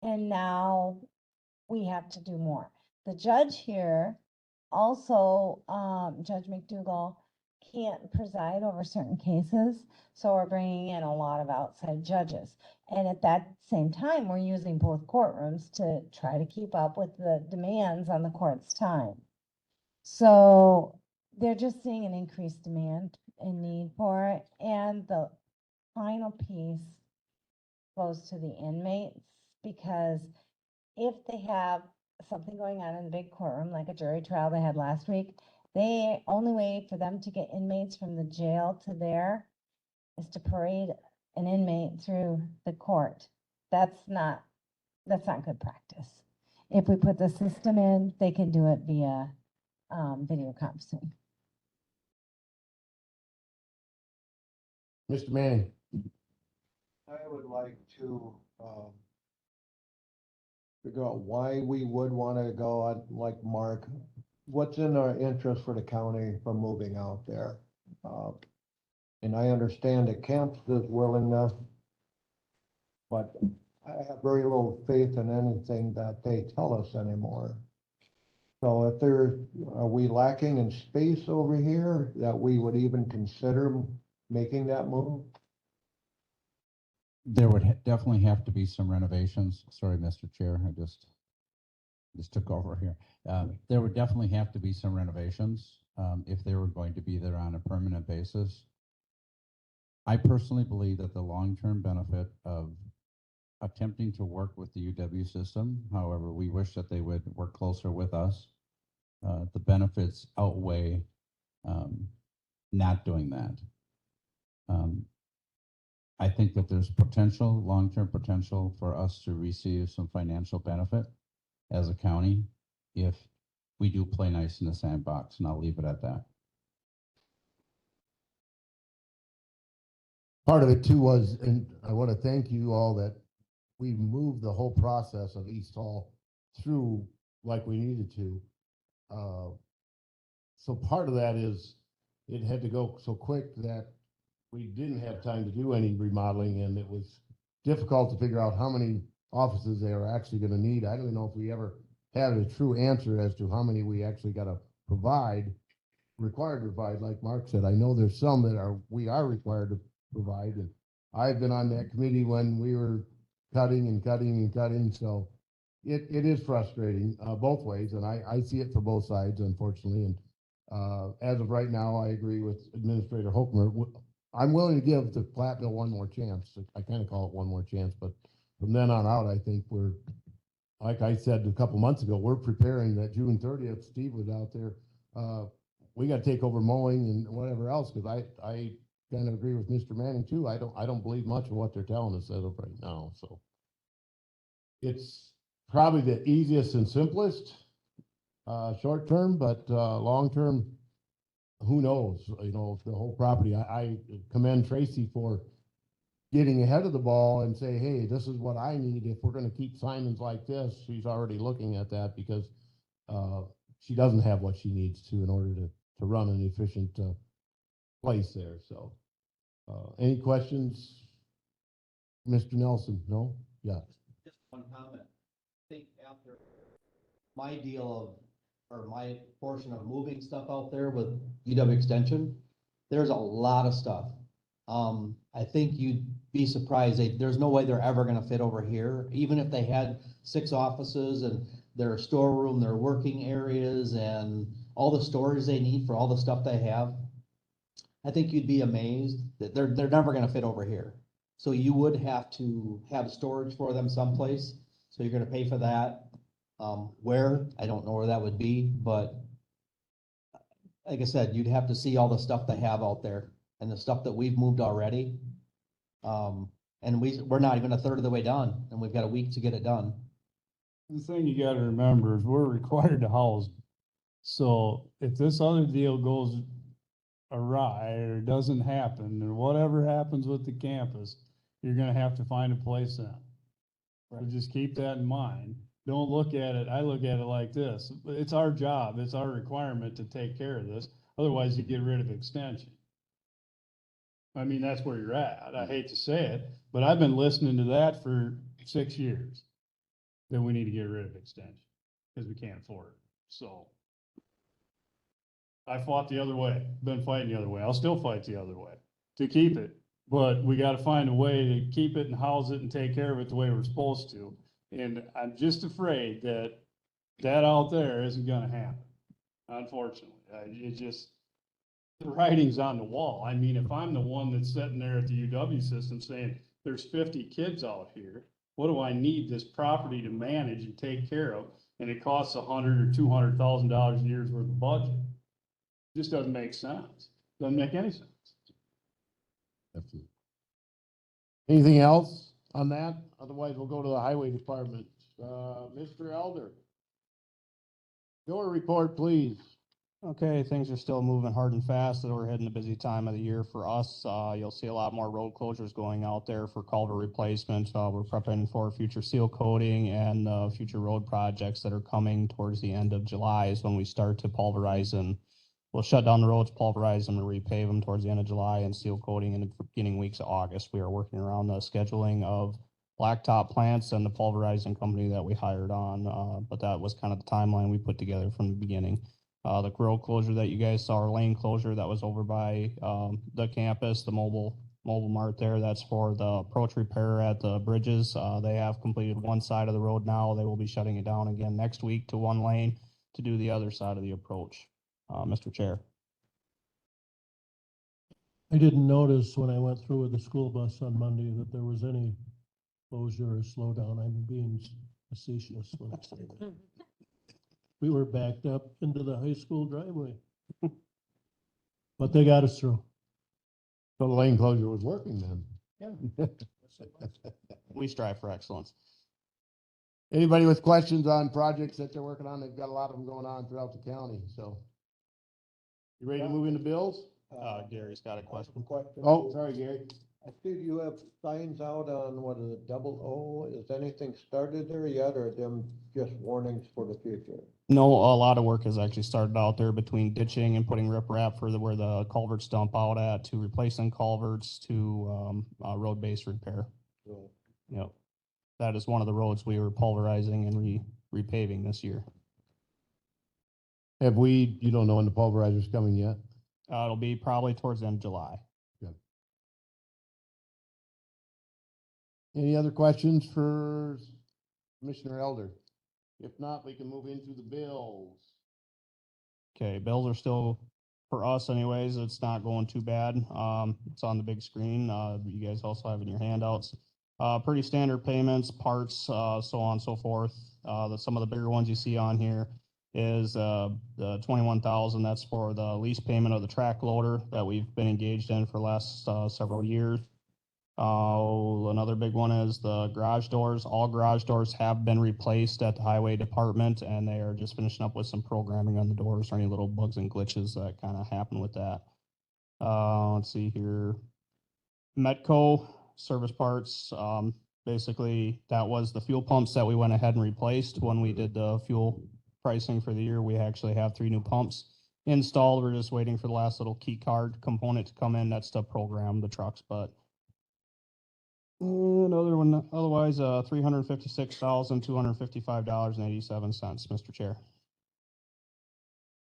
And now we have to do more. The judge here also, Judge McDougall can't preside over certain cases, so we're bringing in a lot of outside judges. And at that same time, we're using both courtrooms to try to keep up with the demands on the court's time. So they're just seeing an increased demand and need for it. And the final piece goes to the inmates, because if they have something going on in the big courtroom, like a jury trial they had last week, the only way for them to get inmates from the jail to there is to parade an inmate through the court. That's not good practice. If we put the system in, they can do it via video conferencing. Mr. Manning. I would like to, figure out why we would want to go on, like Mark, what's in our interest for the county from moving out there? And I understand that Kemp's is willingness, but I have very little faith in anything that they tell us anymore. So if are we lacking in space over here that we would even consider making that move? There would definitely have to be some renovations. Sorry, Mr. Chair, I just took over here. There would definitely have to be some renovations if they were going to be there on a permanent basis. I personally believe that the long-term benefit of attempting to work with the UW system, however, we wish that they would work closer with us. The benefits outweigh not doing that. I think that there's potential, long-term potential for us to receive some financial benefit as a county if we do play nice in the sandbox, and I'll leave it at that. Part of it too was, and I want to thank you all that we moved the whole process of East Hall through like we needed to. So part of that is it had to go so quick that we didn't have time to do any remodeling, and it was difficult to figure out how many offices they are actually going to need. I don't know if we ever had a true answer as to how many we actually got to required to provide. Like Mark said, I know there's some that we are required to provide, and I've been on that committee when we were cutting and cutting and cutting, so it is frustrating both ways, and I see it for both sides, unfortunately. And as of right now, I agree with Administrator Hochmer. I'm willing to give the Platteville one more chance. I kind of call it one more chance, but from then on out, I think we're, like I said a couple months ago, we're preparing that June 30th. Steve was out there. We got to take over mowing and whatever else, because I kind of agree with Mr. Manning too. I don't believe much of what they're telling us as of right now. So it's probably the easiest and simplest short term, but long term, who knows? You know, the whole property. I commend Tracy for getting ahead of the ball and say, hey, this is what I need. If we're going to keep Simons like this, she's already looking at that, because she doesn't have what she needs to in order to run an efficient place there. So any questions, Mr. Nelson? No? Yeah. Just one comment. I think after my deal or my portion of moving stuff out there with UW Extension, there's a lot of stuff. I think you'd be surprised. There's no way they're ever gonna fit over here, even if they had 6 offices and their storeroom, their working areas, and all the storage they need for all the stuff they have. I think you'd be amazed that they're never gonna fit over here. So you would have to have storage for them someplace. So you're gonna pay for that. Where, I don't know where that would be, but like I said, you'd have to see all the stuff they have out there and the stuff that we've moved already. And we're not even a third of the way done, and we've got a week to get it done. The thing you gotta remember is we're required to house. So if this other deal goes awry or doesn't happen, or whatever happens with the campus, you're gonna have to find a place then. So just keep that in mind. Don't look at it, I look at it like this, it's our job, it's our requirement to take care of this, otherwise you get rid of extension. I mean, that's where you're at. I hate to say it, but I've been listening to that for 6 years. That we need to get rid of extension, because we can't afford it, so. I fought the other way, been fighting the other way, I'll still fight the other way to keep it. But we gotta find a way to keep it and house it and take care of it the way we're supposed to. And I'm just afraid that that out there isn't gonna happen, unfortunately. It just, the writing's on the wall. I mean, if I'm the one that's sitting there at the UW system saying, there's 50 kids out here, what do I need this property to manage and take care of? And it costs $100,000 or $200,000 a year's worth of budget. Just doesn't make sense. Doesn't make any sense. Anything else on that? Otherwise, we'll go to the highway department. Mr. Elder. Your report, please. Okay, things are still moving hard and fast, and we're hitting a busy time of the year for us. You'll see a lot more road closures going out there for culvert replacement. We're prepping for future seal coating and future road projects that are coming towards the end of July is when we start to pulverize and we'll shut down the roads, pulverize them, and repave them towards the end of July and seal coating in the beginning weeks of August. We are working around the scheduling of blacktop plants and the pulverizing company that we hired on, but that was kind of the timeline we put together from the beginning. The road closure that you guys saw, our lane closure that was over by the campus, the mobile mart there, that's for the approach repair at the bridges. They have completed one side of the road now. They will be shutting it down again next week to one lane to do the other side of the approach. Mr. Chair. I didn't notice when I went through with the school bus on Monday that there was any closure or slowdown. I'm being facetious when I say that. We were backed up into the high school driveway. But they got us through. So the lane closure was working then. Yeah. We strive for excellence. Anybody with questions on projects that they're working on? They've got a lot of them going on throughout the county, so. You ready to move into bills? Gary's got a question. Oh, sorry, Gary. I see you have signs out on, what is it, 00? Is anything started there yet, or are them just warnings for the future? No, a lot of work has actually started out there between ditching and putting riprap for where the culverts dump out at, to replacing culverts, to road base repair. So, Yep. That is one of the roads we were pulverizing and repaving this year. You don't know when the pulverizer's coming yet? It'll be probably towards the end of July. Good. Any other questions for Commissioner Elder? If not, we can move into the bills. Okay, bills are still, for us anyways, it's not going too bad. It's on the big screen. You guys also have in your handouts. Pretty standard payments, parts, so on and so forth. Some of the bigger ones you see on here is the 21,000. That's for the lease payment of the track loader that we've been engaged in for the last several years. Another big one is the garage doors. All garage doors have been replaced at the highway department, and they are just finishing up with some programming on the doors or any little bugs and glitches that kind of happen with that. Let's see here. Metco service parts. Basically, that was the fuel pumps that we went ahead and replaced when we did the fuel pricing for the year. We actually have 3 new pumps installed. We're just waiting for the last little key card component to come in. That's to program the trucks, but another one, otherwise, $356,255.87, Mr. Chair.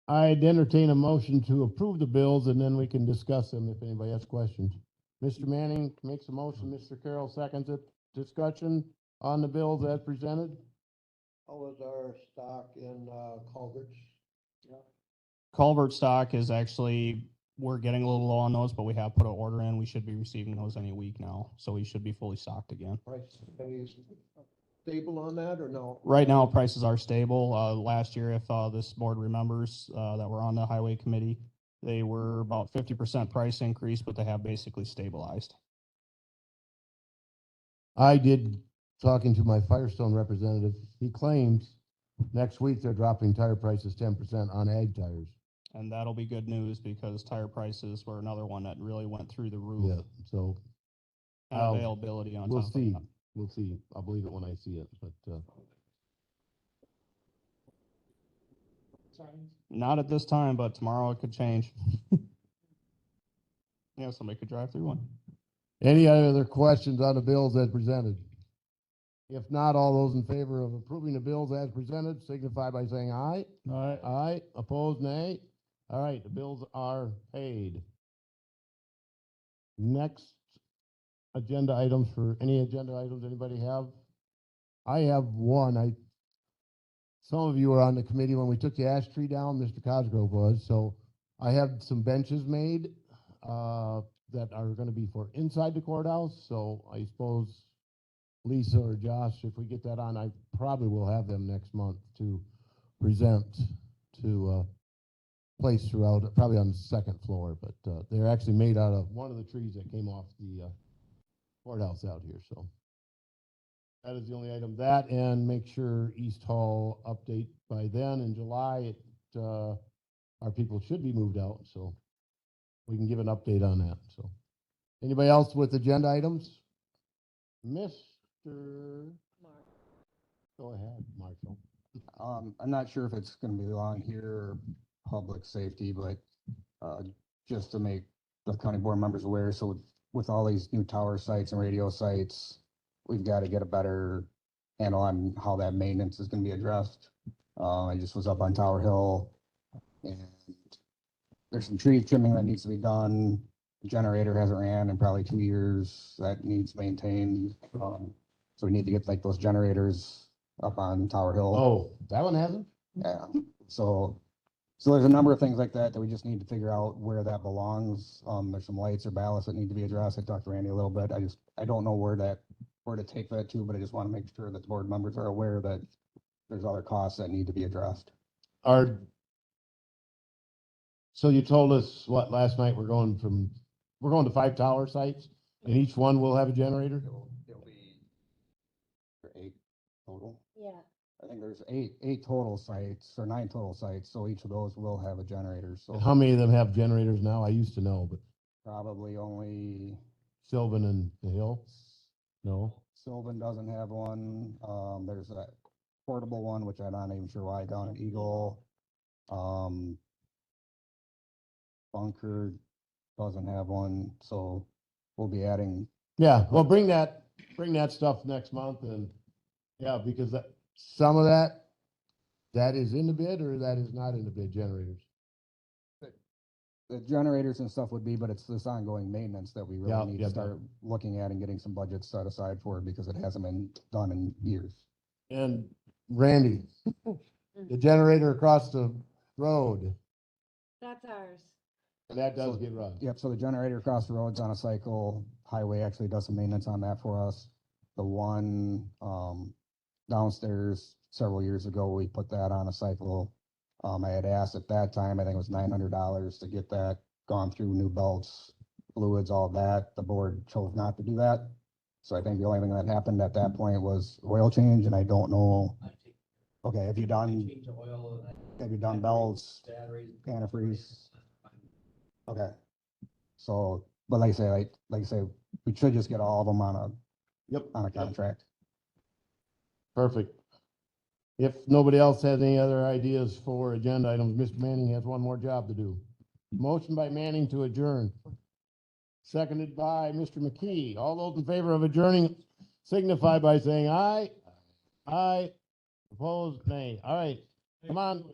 I'd entertain a motion to approve the bills, and then we can discuss them if anybody has questions. Mr. Manning makes a motion, Mr. Carroll seconds it. Discussion on the bills as presented? How is our stock in culverts? Culvert stock is actually, we're getting a little low on those, but we have put an order in. We should be receiving those any week now, so we should be fully stocked again. Price pays stable on that or no? Right now, prices are stable. Last year, if, this board remembers, that were on the highway committee, they were about 50% price increase, but they have basically stabilized. I did, talking to my Firestone representative, he claims next week they're dropping tire prices 10% on ag tires. And that'll be good news because tire prices were another one that really went through the roof. Yeah, so And I'll- availability on we'll top of see. that. We'll see. I'll believe it when I see it, but, Not at this time, but tomorrow it could change. Yeah, somebody could drive through one. any other questions on the bills as presented? If not, all those in favor of approving the bills as presented signify by saying aye. Aye. Aye, opposed, nay. All right, the bills are paid. Next agenda items for any agenda items anybody have? I have one. Some of you were on the committee when we took the ash tree down, Mr. Cosgrove was, so I have some benches made, that are gonna be for inside the courthouse, so I suppose Lisa or Josh, if we get that on, I probably will have them next month to present to, place throughout, probably on the second floor, but, they're actually made out of one of the trees that came off the, courthouse out here, so. That is the only item. That and make sure East Hall update by then in July, our people should be moved out, so we can give an update on that, so. Anybody else with agenda items? Mr. Go ahead, Marshall. I'm not sure if it's gonna be on here or public safety, but, just to make the county board members aware, so with all these new tower sites and radio sites, we've got to get a better handle on how that maintenance is gonna be addressed. I just was up on Tower Hill and there's some tree trimming that needs to be done. The generator hasn't ran in probably 2 years. That needs maintained. So we need to get like those generators up on Tower Hill. Oh, that one hasn't? Yeah, so there's a number of things like that that we just need to figure out where that belongs. There's some lights or ballasts that need to be addressed. I talked to Randy a little bit. I don't know where to take that to, but I just want to make sure that the board members are aware that there's other costs that need to be addressed. So you told us, what, last night, we're going to 5 tower sites, and each one will have a generator? It'll be 8 total. Yeah. I think there's eight total sites or 9 total sites, so each of those will have a generator, so. And how many of them have generators now? I used to know, but Probably only Sylvan and the Hill? No? Sylvan doesn't have one. There's that portable one, which I'm not even sure why, down at Eagle. Bunker doesn't have one, so we'll be adding. Yeah, well, bring that stuff next month, and, yeah, because some of that is in the bid, or that is not in the bid, generators? The generators and stuff would be, but it's this ongoing maintenance that we Yeah, really need to start looking at and getting some budgets set aside for, because it hasn't been done in years. And Randy, the generator across the road, That's ours. that does get run. Yep, so the generator across the road's on a cycle. Highway actually does some maintenance on that for us. The one downstairs several years ago, we put that on a cycle. I had asked at that time, I think it was $900 to get that gone through, new belts, fluids, all that. The board chose not to do that. So I think the only thing that happened at that point was oil change, and I don't know. Okay, have you done belts, antifreeze? Okay. So, but like I say, we should just get all of them on a contract. Perfect. If nobody else has any other ideas for agenda items, Mr. Manning has one more job to do. Motion by Manning to adjourn. Seconded by Mr. McKee. All those in favor of adjourning signify by saying aye. Aye. Opposed, nay. All right, come on.